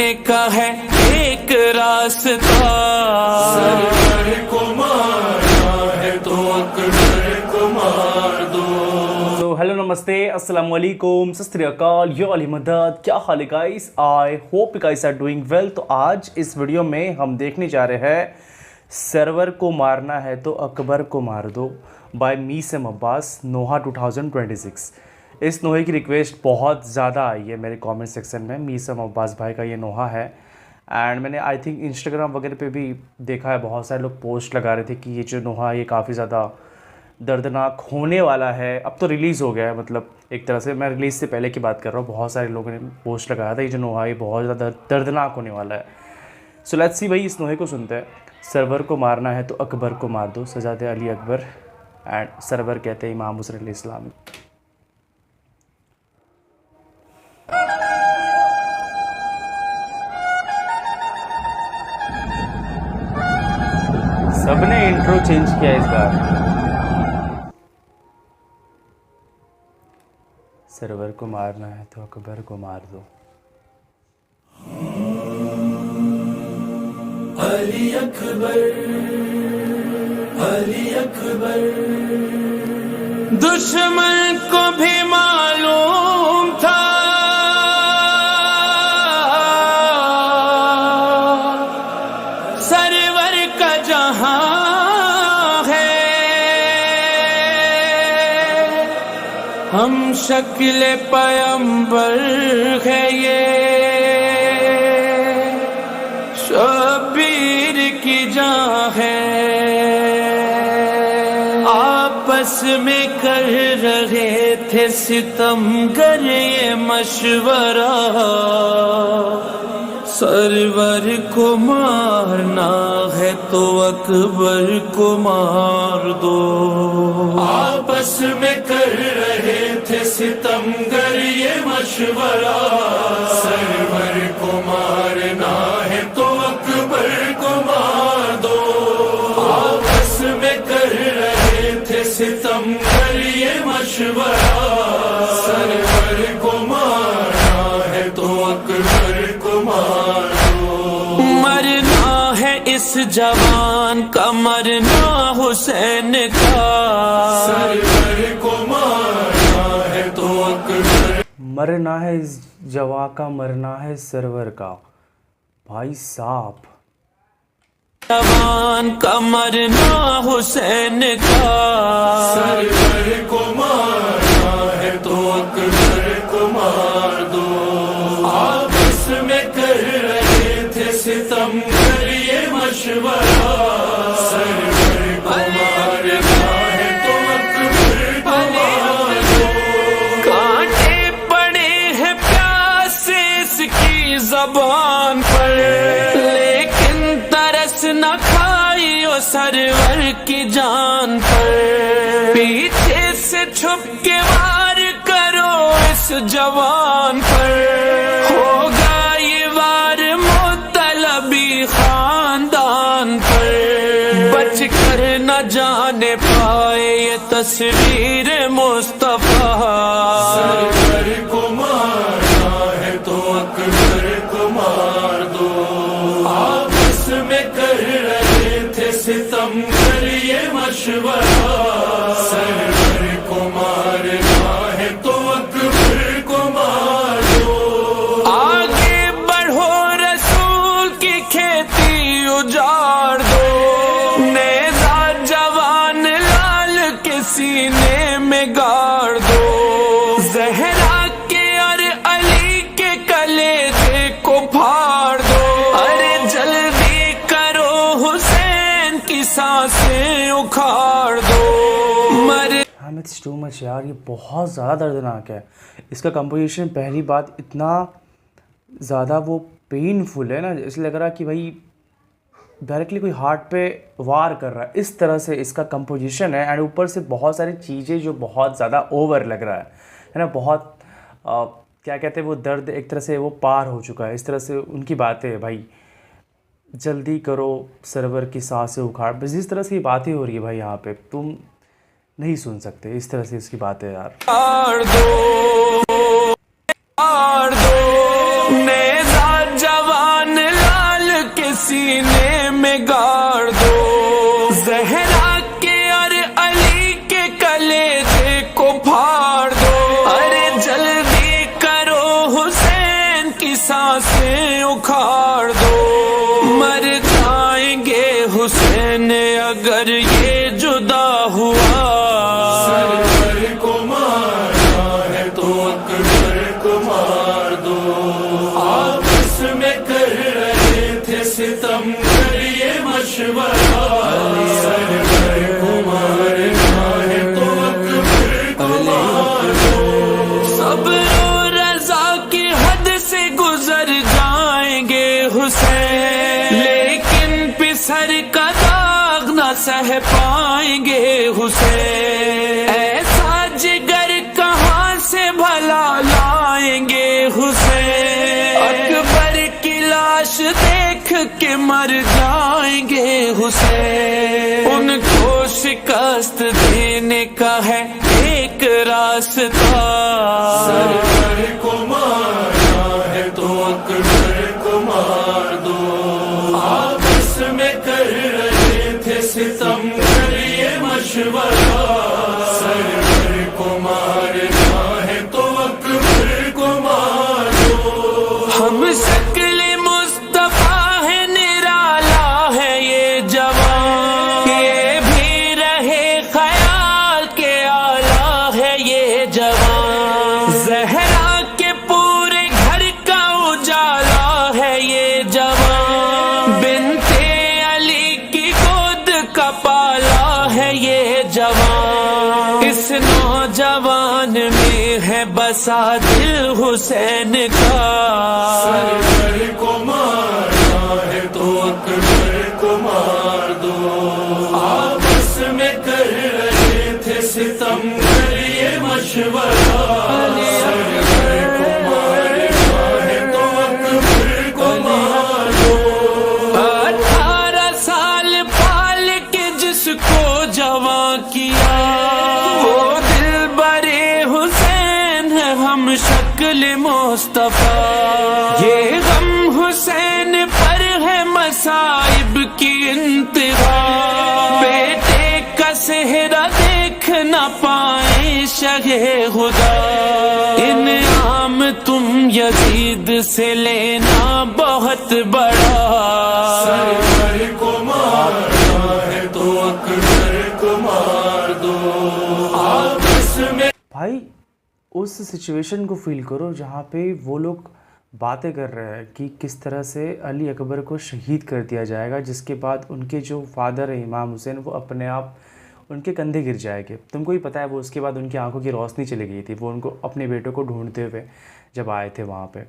جانے کا ہے ایک راستہ، سرور کو مارنا ہے تو اکبر کو مار دو۔ تو ہیلو نمستے السلام علیکم ست سری اکال، یا علی مدد، کیا حال ہے guys? I hope you guys are doing well. تو آج اس ویڈیو میں ہم دیکھنے جا رہے ہیں سرور کو مارنا ہے تو اکبر کو مار دو بائی میسم عباس نوحہ 2026۔ اس نوحے کی ریکویسٹ بہت زیادہ آئی ہے میرے کامنٹ سیکشن میں۔ میسم عباس بھائی کا یہ نوحہ ہے اینڈ میں نے آئی تھنک انسٹاگرام وغیرہ پہ بھی دیکھا ہے، بہت سارے لوگ پوسٹ لگا رہے تھے کہ یہ جو نوحہ یہ کافی زیادہ دردناک ہونے والا ہے۔ اب تو ریلیز ہو گیا ہے، مطلب ایک طرح سے میں ریلیز سے پہلے کی بات کر رہا ہوں، بہت سارے لوگوں نے پوسٹ لگایا تھا یہ جو نوحہ یہ بہت زیادہ دردناک ہونے والا ہے۔ سو لیٹس سی بھائی اس نوحے کو سنتے ہیں۔ سرور کو مارنا ہے تو اکبر کو مار دو، سجاد علی اکبر اینڈ سرور کہتے ہیں امام حسین علیہ السلام۔ سب نے انٹرو چینج کیا اس بار۔ سرور کو مارنا ہے تو اکبر کو مار دو۔ علی اکبر، علی اکبر، دشمن کو بھی معلوم تھا سرور کا جہاں ہے، ہم شکل پیمبر ہے یہ، شبیر کی جان ہے۔ آپس میں کر رہے تھے ستمگر یہ مشورہ، سرور کو مارنا ہے تو اکبر کو مار دو۔ آپس میں کر رہے تھے ستمگر یہ مشورہ، سرور کو مارنا ہے تو اکبر کو مار دو۔ آپس میں کر رہے تھے ستمگر یہ مشورہ، سرور کو مارنا ہے تو اکبر کو مار دو۔ مرنا ہے اس جوان کا، مرنا حسین کا، سرور کو مارنا ہے تو اکبر، مرنا ہے اس جوا کا، مرنا ہے سرور کا۔ بھائی صاحب جوان کا مرنا حسین کا، سرور کو مارنا ہے تو اکبر کو مار دو۔ آپس میں کر رہے تھے ستمگر یہ مشورہ، سرور کو مارنا ہے تو اکبر کو مار دو۔ کانٹے پڑے ہیں پیاس سے اس کی زبان پر، لیکن ترس نہ کھائیو سرور کی جان پر، پیچھے سے چھپ کے وار کرو اس جوان پر، ہوگا یہ وار مطلبی خاندان پر، بچ کر نہ جانے پائے یہ تصویر مصطفیٰ، سرور کو مارنا ہے تو اکبر کو مار دو۔ آپس میں کر رہے تھے ستمگر یہ مشورہ، سرور کو مارنا ہے تو اکبر کو مار دو۔ آگے بڑھو رسول کی کھیتی اجاڑ دو، نیزہ جوان لال کے سینے میں گاڑ دو، زہرا کے اور علی کے کلیجے کو پھاڑ دو، ارے جلدی کرو حسین کی سانسیں اکھاڑ دو۔ اٹس ٹو مچ یار، یہ بہت زیادہ دردناک ہے۔ اس کا کمپوزیشن پہلی بات اتنا زیادہ وہ پینفل ہے نا، اس لیے لگ رہا کہ بھائی ڈائریکٹلی کوئی ہارٹ پہ وار کر رہا ہے، اس طرح سے اس کا کمپوزیشن ہے۔ اینڈ اوپر سے بہت ساری چیزیں جو بہت زیادہ اوور لگ رہا ہے نا، بہت کیا کہتے ہیں وہ درد ایک طرح سے وہ پار ہو چکا ہے، اس طرح سے ان کی باتیں بھائی جلدی کرو سرور کی سانسیں اکھاڑ، بس اس طرح سے باتیں ہو رہی ہے بھائی، یہاں پہ تم نہیں سن سکتے اس طرح سے اس کی باتیں یار۔ آڑ دو نیزہ جوان کی سانسیں اکھاڑ دو، مر جائیں گے حسین اگر یہ جدا ہوا، سرور کو مارنا ہے تو اکبر کو مار دو، آپس میں کر رہے تھے ستم کریے مشورہ، سرور کو مارنا ہے تو اکبر کو مار دو، صبر و رضا کی حد سے گزر جائیں گے حسین، لیکن پسر کا داغ نہ سہ پائیں گے حسین، ایسا جگر کہاں سے بھلا لائیں گے حسین، اکبر کی لاش دیکھ کے مر جائیں گے حسین، ان کو شکست دینے کا ہے ایک راستہ، سرور کو مارنا ہے تو اکبر کو مار دو، آپس میں کر رہے تھے ستم کریے مشورہ، سرور کو مارنا ہے تو اکبر کو مار دو، ہم شکل مصطفیٰ ہے نرالا ہے یہ جوان، یہ بھی رہے خیال کے آلہ ہے یہ جوان، زہرا کے پورے گھر کا اجالا ہے یہ جوان، بنت علی کی گود کا پالا ہے یہ جوان، اس نوجوان میں ہے بسا دل حسین کا، سرور کو مارنا ہے تو اکبر کو مار دو، آپس میں کر رہے تھے ستم کریے مشورہ، سرور کو مارنا ہے تو اکبر کو مار دو، 18 سال پال کے جس کو جوان کیا، وہ دل برے حسین ہے ہم شکل مصطفیٰ، یہ غم حسین پر ہے مصائب کی انتہا، بیٹے کا صحرا دیکھ نہ پائیں شہ خدا، انعام تم یزید سے لینا بہت بڑا، سرور کو مارنا ہے تو اکبر کو مار دو، آپس میں بھائی اس سچویشن کو فیل کرو جہاں پہ وہ لوگ باتیں کر رہے ہیں کہ کس طرح سے علی اکبر کو شہید کر دیا جائے گا، جس کے بعد ان کے جو فادر ہیں امام حسین وہ اپنے آپ ان کے کندھے گر جائے گے۔ تم کو ہی پتہ ہے وہ اس کے بعد ان کی آنکھوں کی روشنی چلی گئی تھی، وہ ان کو اپنے بیٹوں کو ڈھونڈتے ہوئے جب آئے تھے وہاں پہ،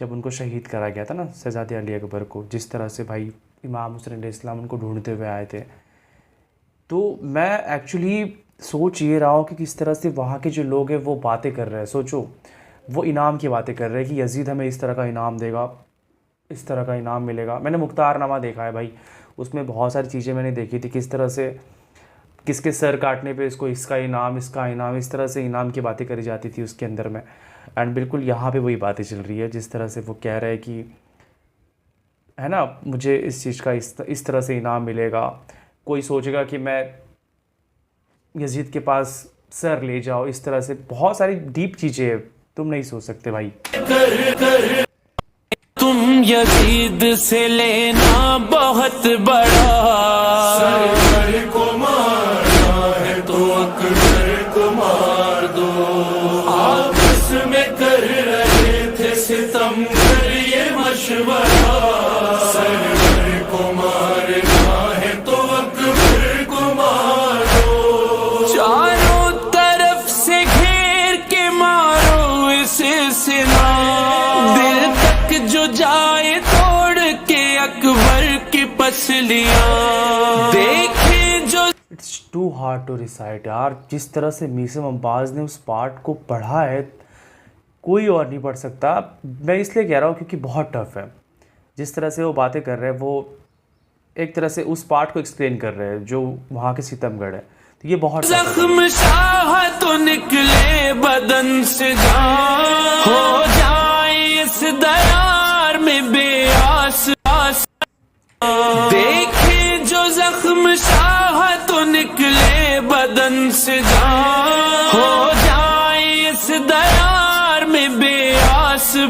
جب ان کو شہید کرا گیا تھا نا شہزادے علی اکبر کو، جس طرح سے بھائی امام حسین علیہ السلام ان کو ڈھونڈتے ہوئے آئے تھے۔ تو میں ایکچولی سوچ یہ رہا ہوں کہ کس طرح سے وہاں کے جو لوگ ہیں وہ باتیں کر رہے ہیں، سوچو وہ انعام کی باتیں کر رہے ہیں کہ یزید ہمیں اس طرح کا انعام دے گا، اس طرح کا انعام ملے گا۔ میں نے مختار نامہ دیکھا ہے بھائی، اس میں بہت ساری چیزیں میں نے دیکھی تھی، کس طرح سے کس کے سر کاٹنے پہ اس کو اس کا انعام، اس کا انعام، اس طرح سے انعام کی باتیں کری جاتی تھی اس کے اندر میں، اینڈ بالکل یہاں پہ وہی باتیں چل رہی ہے، جس طرح سے وہ کہہ رہے ہیں کہ ہے نا مجھے اس چیز کا اس طرح سے انعام ملے گا، کوئی سوچے گا کہ میں یزید کے پاس سر لے جاؤ، اس طرح سے بہت ساری ڈیپ چیزیں ہیں، تم نہیں سوچ سکتے بھائی۔ تم یزید سے لینا بہت بڑا، سرور کو مارنا ہے تو اکبر کو مار دو، آپس میں کر رہے تھے ستم کریے مشورہ، سرور کو مارنا ہے تو اکبر کو مار دو، چاروں طرف سے گھیر کے مارو اسے سنا، دل تک جو جائے توڑ کے اکبر کی پسلیاں، دیکھے جو it's too hard to recite یار، جس طرح سے میثم عباس نے اس پارٹ کو پڑھا ہے کوئی اور نہیں پڑھ سکتا۔ میں اس لیے کہہ رہا ہوں کیونکہ بہت ٹف ہے، جس طرح سے وہ باتیں کر رہے ہیں، وہ ایک طرح سے اس پارٹ کو ایکسپلین کر رہے ہیں جو وہاں کے ستم گڑھ ہے، تو یہ بہت زخم شاہ تو نکلے بدن سے جان، ہو جائے اس دیار میں بے آس آس، دیکھے جو زخم شاہ تو نکلے بدن سے جان، ہو جائے اس دیار میں بے آس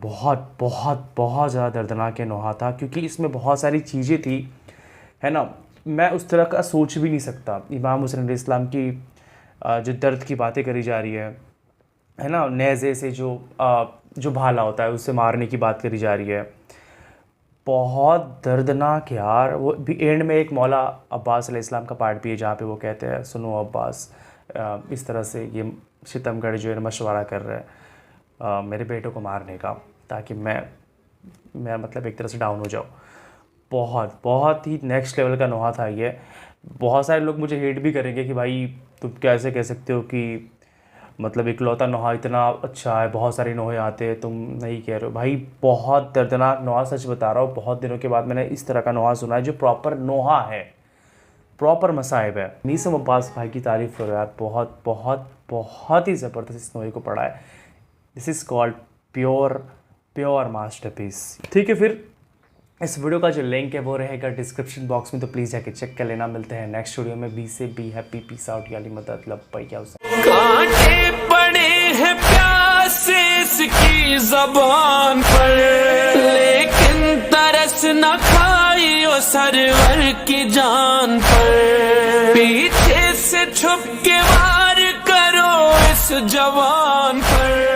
بہت بہت بہت زیادہ دردناک نوحہ تھا، کیونکہ اس میں بہت ساری چیزیں تھی، ہے نا، میں اس طرح کا سوچ بھی نہیں سکتا۔ امام حسین علیہ السلام کی جو درد کی باتیں کری جا رہی ہے نا، نیزے سے جو بھالا ہوتا ہے اس سے مارنے کی بات کری جا رہی ہے، بہت دردناک یار۔ وہ بھی اینڈ میں ایک مولا عباس علیہ السلام کا پارٹ بھی ہے جہاں پہ وہ کہتے ہیں سنو عباس، اس طرح سے یہ ستم گڑھ جو ہے مشورہ کر رہے ہیں میرے بیٹوں کو مارنے کا، تاکہ میں مطلب ایک طرح سے ڈاؤن ہو جاؤں۔ بہت بہت ہی نیکسٹ لیول کا نوحہ تھا یہ۔ بہت سارے لوگ مجھے ہیٹ بھی کریں گے کہ بھائی تم کیسے کہہ سکتے ہو کہ مطلب اکلوتا نوحہ اتنا اچھا ہے، بہت سارے نوحے آتے ہیں، تم نہیں کہہ رہے ہو۔ بھائی بہت دردناک نوحہ، سچ بتا رہا ہوں، بہت دنوں کے بعد میں نے اس طرح کا نوحہ سنا ہے جو پراپر نوحہ ہے، پراپر مصائب ہے۔ نیسم عباس بھائی کی تعریف کرو یار، بہت بہت بہت ہی زبردست اس نوحے کو پڑھا ہے۔ دس از کالڈ پیور ماسٹر پیس۔ ٹھیک ہے، پھر اس ویڈیو کا جو لنک ہے وہ رہے گا ڈسکرپشن باکس میں، تو پلیز جا کے چیک کر لینا۔ ملتے ہیں نیکسٹ ویڈیو میں۔ بی سے بی ہیپی، پیس آؤٹ، یا علی مدد، لو بائی، کیا حسین۔ کانٹے پڑے ہیں پیاس اس کی زبان پر، لیکن ترس نہ کھائی وہ سرور کی جان پر، پیچھے سے چھپ کے وار کرو اس جوان پر۔